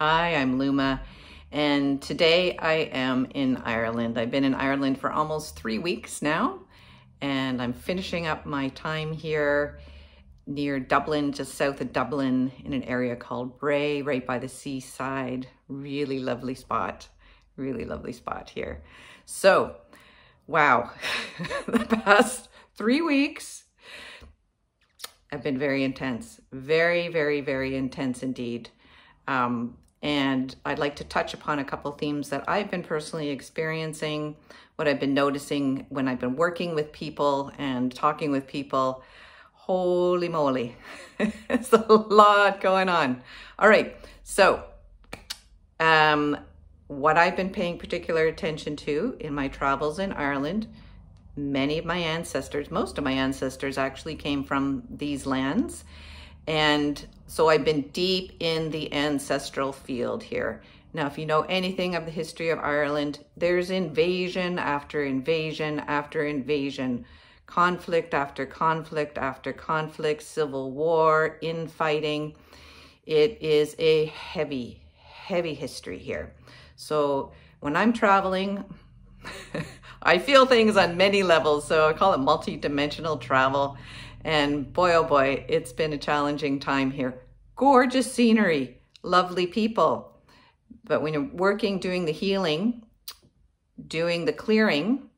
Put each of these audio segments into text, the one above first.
Hi, I'm Luma, and today I am in Ireland. I've been in Ireland for almost 3 weeks now, and I'm finishing up my time here near Dublin, just south of Dublin, in an area called Bray, right by the seaside. Really lovely spot here. So, wow, the past 3 weeks have been very intense, very intense indeed. And I'd like to touch upon a couple themes that I've been personally experiencing, what I've been noticing when I've been working with people and talking with people. Holy moly, it's a lot going on. All right, so what I've been paying particular attention to in my travels in Ireland, many of my ancestors, most of my ancestors actually came from these lands. And so I've been deep in the ancestral field here. Now, if you know anything of the history of Ireland, there's invasion after invasion after invasion, conflict after conflict after conflict, civil war, infighting. It is a heavy history here. So when I'm traveling, I feel things on many levels. So I call it multi-dimensional travel. And boy, oh boy, it's been a challenging time here. Gorgeous scenery, lovely people. But when you're working, doing the healing, doing the clearing,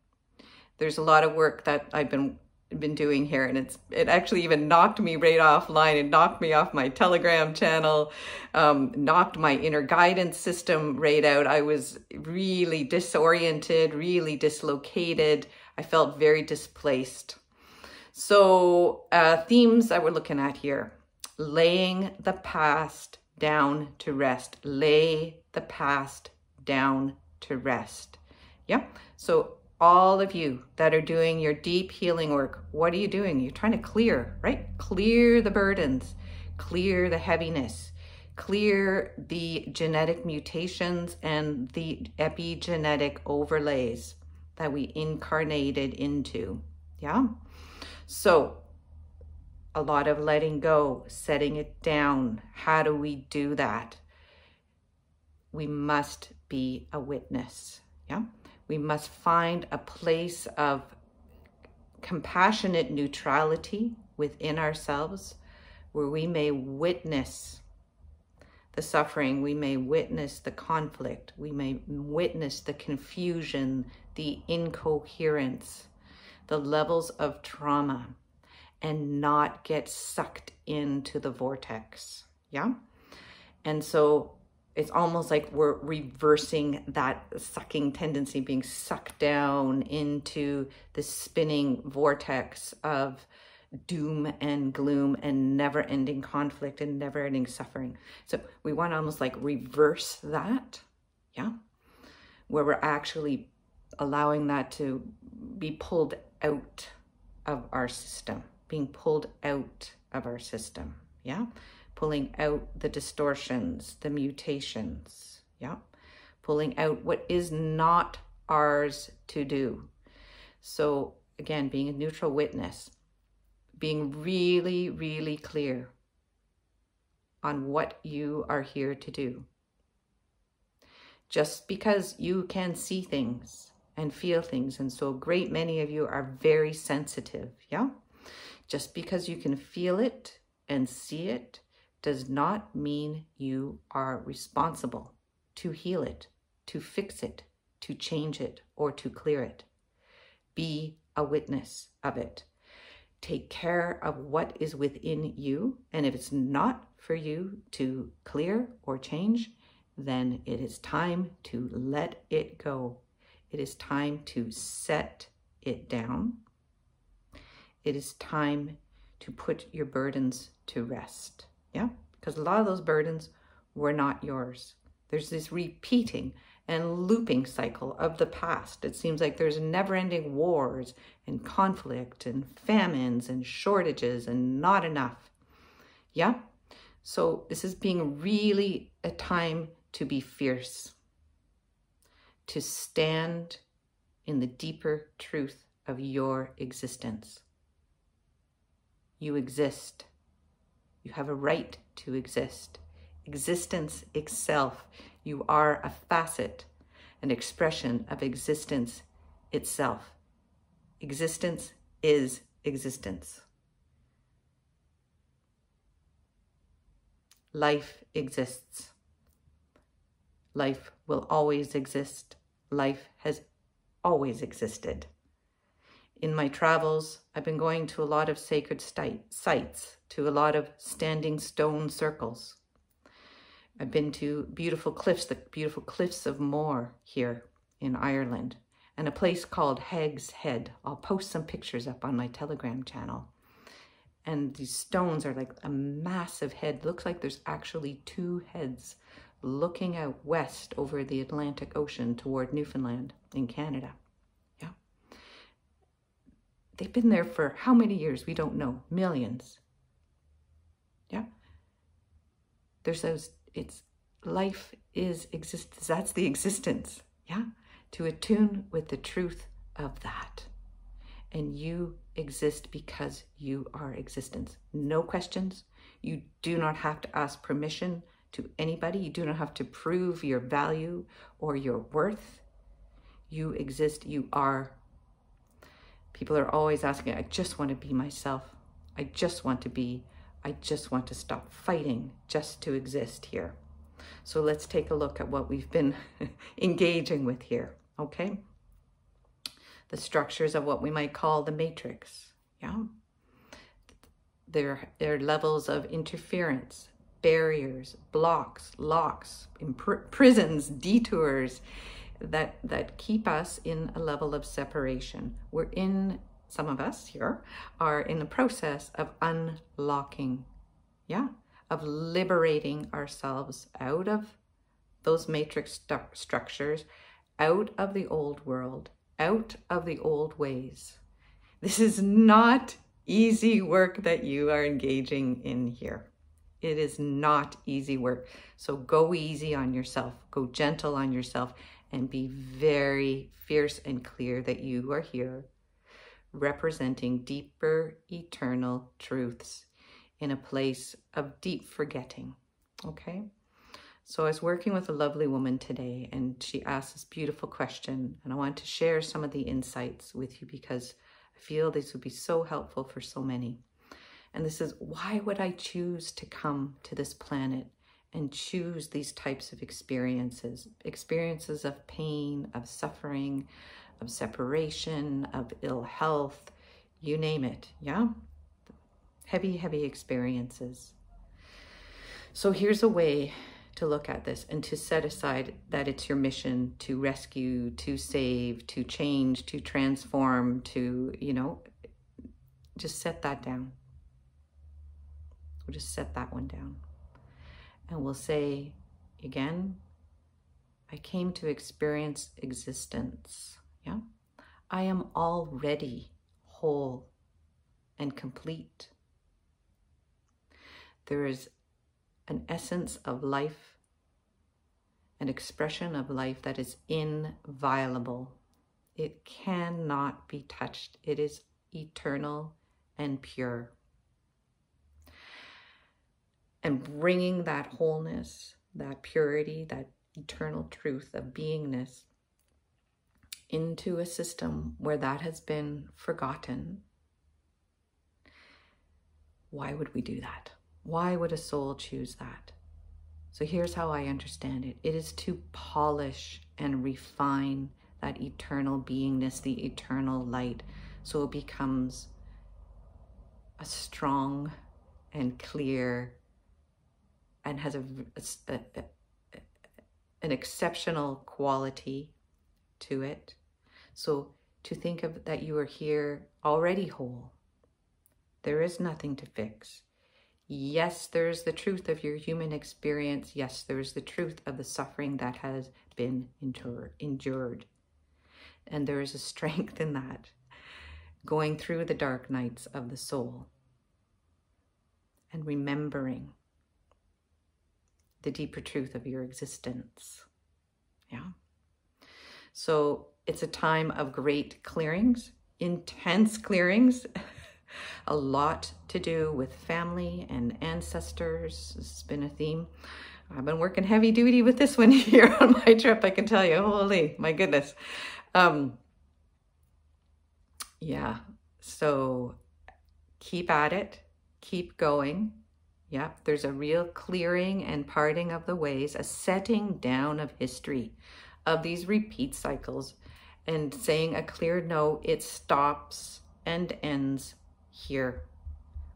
there's a lot of work that I've been doing here. And it actually even knocked me right offline. It knocked me off my Telegram channel, knocked my inner guidance system right out. I was really disoriented, really dislocated. I felt very displaced. So themes that we're looking at here: laying the past down to rest. Lay the past down to rest. Yeah. So all of you that are doing your deep healing work, what are you doing? You're trying to clear, right? Clear the burdens, clear the heaviness, clear the genetic mutations and the epigenetic overlays that we incarnated into. Yeah. So a lot of letting go, setting it down. How do we do that? We must be a witness. Yeah. We must find a place of compassionate neutrality within ourselves where we may witness the suffering, we may witness the conflict, we may witness the confusion, the incoherence, the levels of trauma, and not get sucked into the vortex. Yeah. And so it's almost like we're reversing that sucking tendency, being sucked down into the spinning vortex of doom and gloom and never-ending conflict and never-ending suffering. So we want to almost like reverse that. Yeah. Where we're actually allowing that to be pulled out of our system, being pulled out of our system. Yeah. Pulling out the distortions, the mutations. Yeah. Pulling out what is not ours to do. So again, being a neutral witness, being really clear on what you are here to do. Just because you can see things and feel things, and so a great many of you are very sensitive, yeah? Just because you can feel it and see it does not mean you are responsible to heal it, to fix it, to change it, or to clear it. Be a witness of it. Take care of what is within you, and if it's not for you to clear or change, then it is time to let it go. It is time to set it down. It is time to put your burdens to rest. Yeah, because a lot of those burdens were not yours. There's this repeating and looping cycle of the past. It seems like there's never-ending wars and conflict and famines and shortages and not enough. Yeah, so this is being really a time to be fierce, to stand in the deeper truth of your existence. You exist. You have a right to exist. existence itself. You are a facet, an expression of existence itself. Existence is existence. Life exists. Life will always exist. Life has always existed. In my travels, I've been going to a lot of sacred sites, to a lot of standing stone circles. I've been to beautiful cliffs, the beautiful cliffs of Moher here in Ireland, and a place called Hag's Head. I'll post some pictures up on my Telegram channel. And these stones are like a massive head. Looks like there's actually two heads looking out west over the Atlantic Ocean toward Newfoundland in Canada. Yeah. They've been there for how many years? We don't know. Millions. Yeah. There's those, life is existence. That's the existence. Yeah. To attune with the truth of that. And you exist because you are existence. No questions. You do not have to ask permission to anybody. You do not have to prove your value or your worth. You exist. You are. People are always asking, I just want to be myself. I just want to be. I just want to stop fighting just to exist here. So let's take a look at what we've been engaging with here, okay? The structures of what we might call the matrix, yeah? There are levels of interference, barriers, blocks, locks, prisons, detours that keep us in a level of separation. Some of us here are in the process of unlocking, yeah? Of liberating ourselves out of those matrix structures, out of the old world, out of the old ways. This is not easy work that you are engaging in here. It is not easy work. So go easy on yourself, go gentle on yourself, and be very fierce and clear that you are here representing deeper, eternal truths in a place of deep forgetting, okay? So I was working with a lovely woman today, and she asked this beautiful question, and I want to share some of the insights with you because I feel this would be so helpful for so many. And this is, why would I choose to come to this planet and choose these types of experiences? Experiences of pain, of suffering, of separation, of ill health, you name it, yeah? Heavy, heavy experiences. So here's a way to look at this and to set aside that it's your mission to rescue, to save, to change, to transform, to, you know, just set that down. We'll just set that one down. And we'll say, again, I came to experience existence. Yeah, I am already whole and complete. There is an essence of life, an expression of life that is inviolable. It cannot be touched. It is eternal and pure. And bringing that wholeness, that purity, that eternal truth of beingness into a system where that has been forgotten. Why would we do that? Why would a soul choose that? So here's how I understand it. It is to polish and refine that eternal beingness, the eternal light, so it becomes a strong and clear and has an exceptional quality to it. So to think of that you are here already whole. There is nothing to fix. Yes, there's the truth of your human experience. Yes, there's the truth of the suffering that has been endured. And there is a strength in that, going through the dark nights of the soul and remembering the deeper truth of your existence. Yeah. So it's a time of great clearings, intense clearings, a lot to do with family and ancestors. This has been a theme. I've been working heavy duty with this one here on my trip, I can tell you. Holy, my goodness. Yeah, so keep at it, keep going. Yeah, there's a real clearing and parting of the ways, a setting down of history, of these repeat cycles, and saying a clear no, it stops and ends here.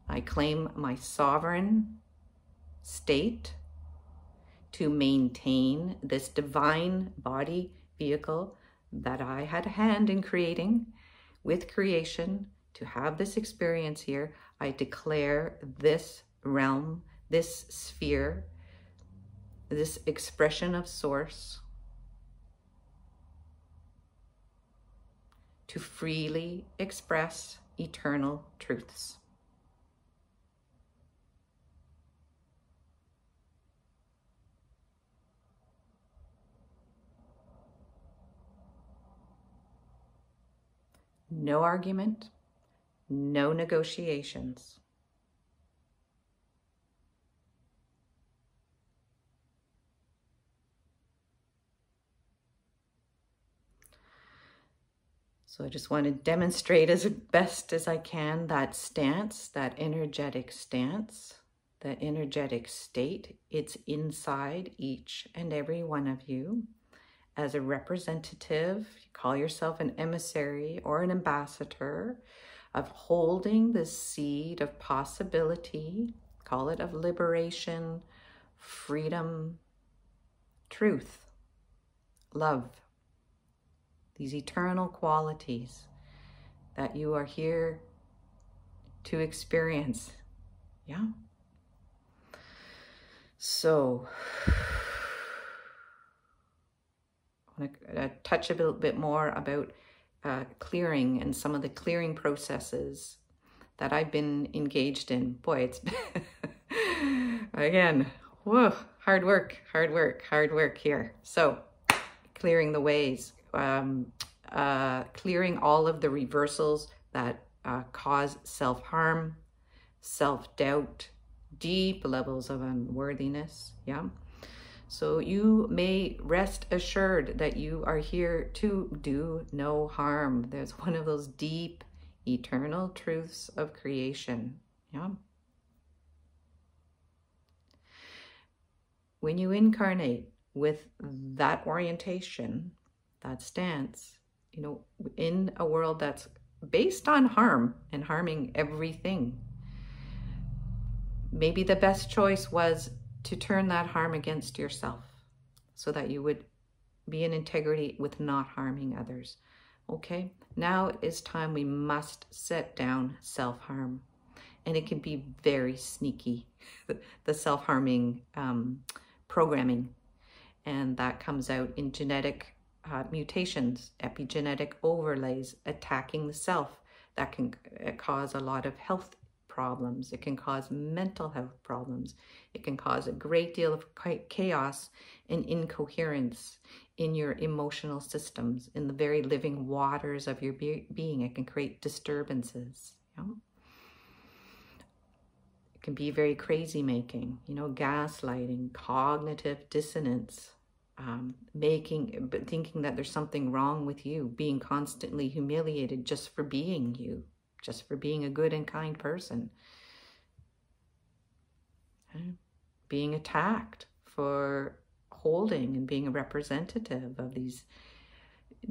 I claim my sovereign state to maintain this divine body vehicle that I had a hand in creating with creation to have this experience here. I declare this realm, this sphere, this expression of source to freely express eternal truths. No argument, no negotiations. So I just want to demonstrate as best as I can that stance, that energetic stance, that energetic state. It's inside each and every one of you. As a representative, you call yourself an emissary or an ambassador of holding the seed of possibility, call it of liberation, freedom, truth, love, these eternal qualities that you are here to experience. Yeah. So I want to touch a little bit more about clearing and some of the clearing processes that I've been engaged in. Boy, it's again, whoa, hard work here. So clearing the ways, clearing all of the reversals that cause self-harm, self-doubt, deep levels of unworthiness. Yeah. So you may rest assured that you are here to do no harm. There's one of those deep, eternal truths of creation. Yeah. When you incarnate with that orientation, that stance, you know, in a world that's based on harm and harming everything, maybe the best choice was to turn that harm against yourself so that you would be in integrity with not harming others. Okay, now is time we must set down self-harm. And it can be very sneaky, the self-harming programming. And that comes out in genetic mutations, epigenetic overlays, attacking the self. That can cause a lot of health problems. It can cause mental health problems. It can cause a great deal of chaos and incoherence in your emotional systems, in the very living waters of your being. It can create disturbances. You know? It can be very crazy making, you know, gaslighting, cognitive dissonance, thinking that there's something wrong with you, being constantly humiliated just for being you, just for being a good and kind person. Being attacked for holding and being a representative of these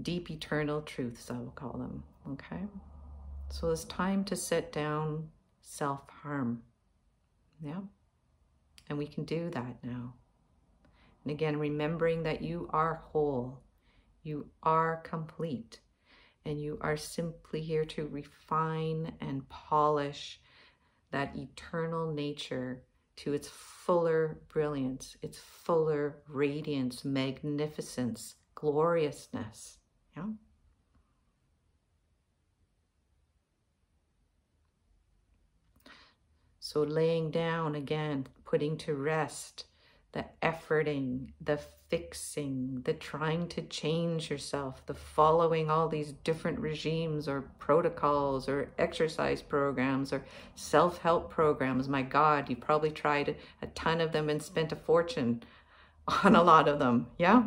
deep eternal truths, I will call them. Okay? So it's time to set down self-harm. Yeah? And we can do that now. And again, remembering that you are whole, you are complete, and you are simply here to refine and polish that eternal nature to its fuller brilliance, its fuller radiance, magnificence, gloriousness. Yeah? So laying down again, putting to rest the efforting, the fixing, the trying to change yourself, the following all these different regimes or protocols or exercise programs or self-help programs. My God, you probably tried a ton of them and spent a fortune on a lot of them. Yeah.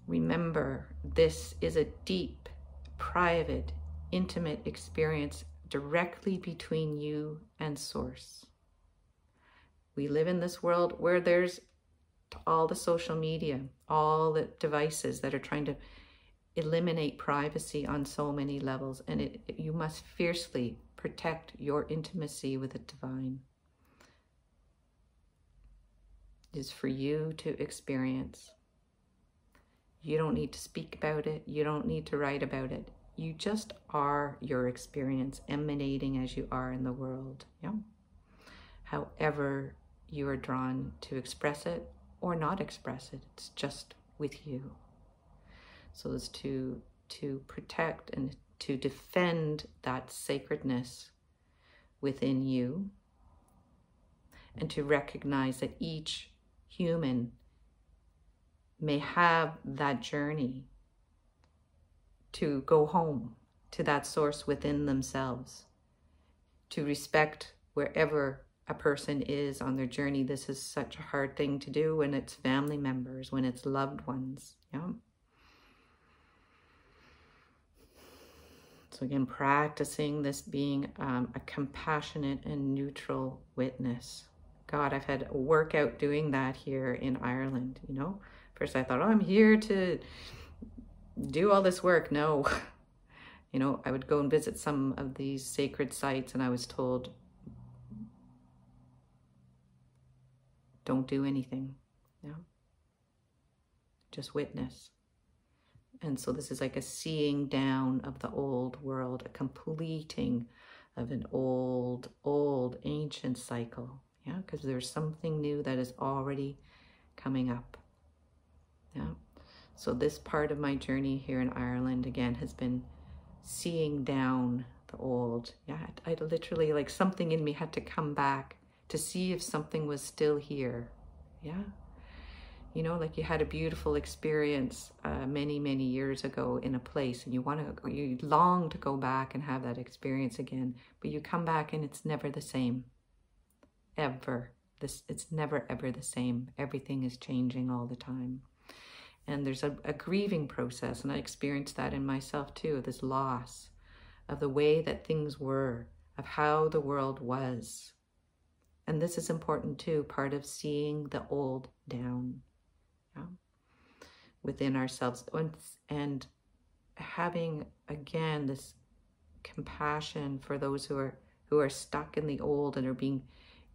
Remember, this is a deep, private, intimate experience directly between you and Source. We live in this world where there's all the social media, all the devices that are trying to eliminate privacy on so many levels, and you must fiercely protect your intimacy with the divine. It is for you to experience. You don't need to speak about it. You don't need to write about it. You just are your experience, emanating as you are in the world. Yeah. However you are drawn to express it or not express it, it's just with you. So it's to protect and to defend that sacredness within you, and to recognize that each human may have that journey to go home to that source within themselves, to respect wherever a person is on their journey. This is such a hard thing to do when it's family members, when it's loved ones. Yeah. So again, practicing this being a compassionate and neutral witness. God, I've had a workout doing that here in Ireland, you know. First I thought, oh, I'm here to do all this work. No. You know, I would go and visit some of these sacred sites and I was told, don't do anything. No. Just witness. And so this is like a seeing down of the old world, a completing of an old, ancient cycle. Yeah, because there's something new that is already coming up. Yeah. So this part of my journey here in Ireland, again, has been seeing down the old. Yeah, I literally, like, something in me had to come back to see if something was still here. Yeah. You know, like you had a beautiful experience many, many years ago in a place, and you long to go back and have that experience again, but you come back and it's never the same. Ever. It's never, ever the same. Everything is changing all the time. And there's a grieving process, and I experienced that in myself too, this loss of the way that things were, of how the world was. And this is important too, part of seeing the old down. Yeah, within ourselves, and having again this compassion for those who are stuck in the old and are being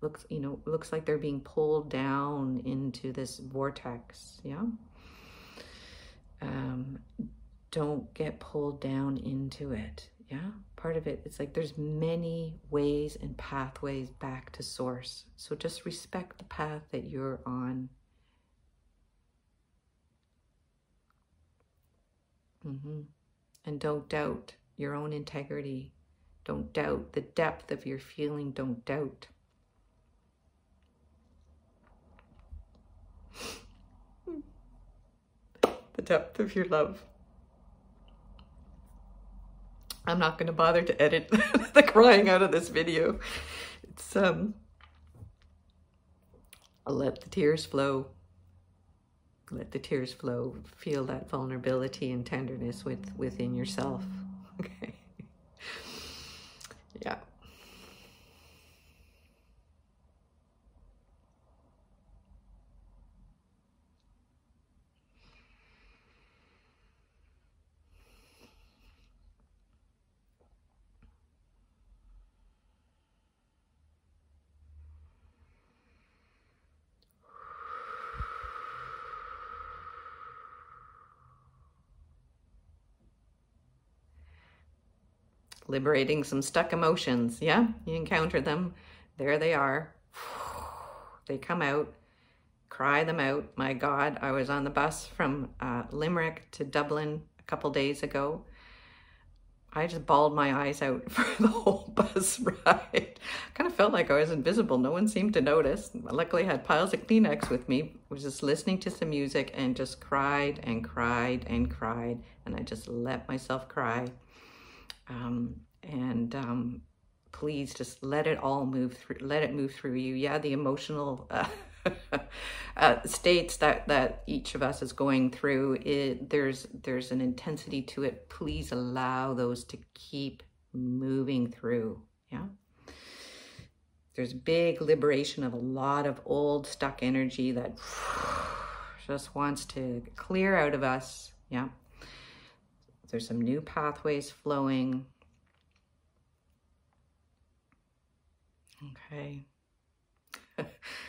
looks like they're being pulled down into this vortex. Yeah. Don't get pulled down into it. Yeah. Part of it, it's like there's many ways and pathways back to source. So just respect the path that you're on. And don't doubt your own integrity. Don't doubt the depth of your feeling. Don't doubt. The depth of your love. I'm not going to bother to edit the crying out of this video. It's I'll let the tears flow. Let the tears flow. Feel that vulnerability and tenderness within yourself. Okay. Yeah. Liberating some stuck emotions. Yeah, you encounter them. There they are. They come out. Cry them out. My God, I was on the bus from Limerick to Dublin a couple days ago. I just bawled my eyes out for the whole bus ride. Kind of felt like I was invisible. No one seemed to notice. Luckily, I had piles of Kleenex with me. I was just listening to some music and just cried and cried and cried. And I just let myself cry. Please just let it all move through. Let it move through you. Yeah, the emotional states that each of us is going through, there's an intensity to it. Please allow those to keep moving through. Yeah. There's big liberation of a lot of old stuck energy that just wants to clear out of us. Yeah. There's some new pathways flowing. Okay.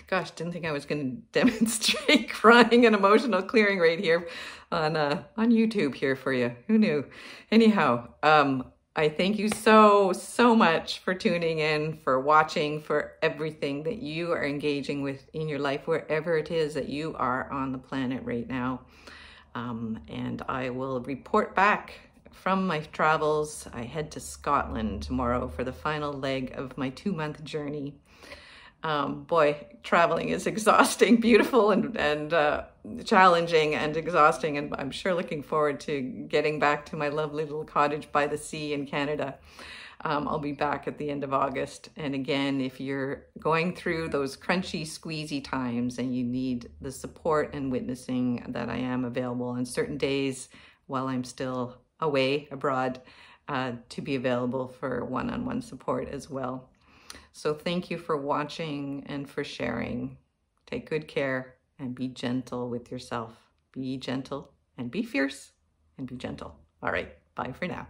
Gosh, didn't think I was going to demonstrate crying and emotional clearing right here on YouTube here for you. Who knew? Anyhow, I thank you so much for tuning in, for watching, for everything that you are engaging with in your life, wherever it is that you are on the planet right now. And I will report back from my travels. I head to Scotland tomorrow for the final leg of my 2-month journey. Boy, traveling is exhausting, beautiful and challenging and exhausting. And I'm sure looking forward to getting back to my lovely little cottage by the sea in Canada. I'll be back at the end of August. And again, if you're going through those crunchy, squeezy times and you need the support and witnessing, that I am available on certain days while I'm still away abroad, to be available for one-on-one support as well. So thank you for watching and for sharing. Take good care and be gentle with yourself. Be gentle and be fierce and be gentle. All right, bye for now.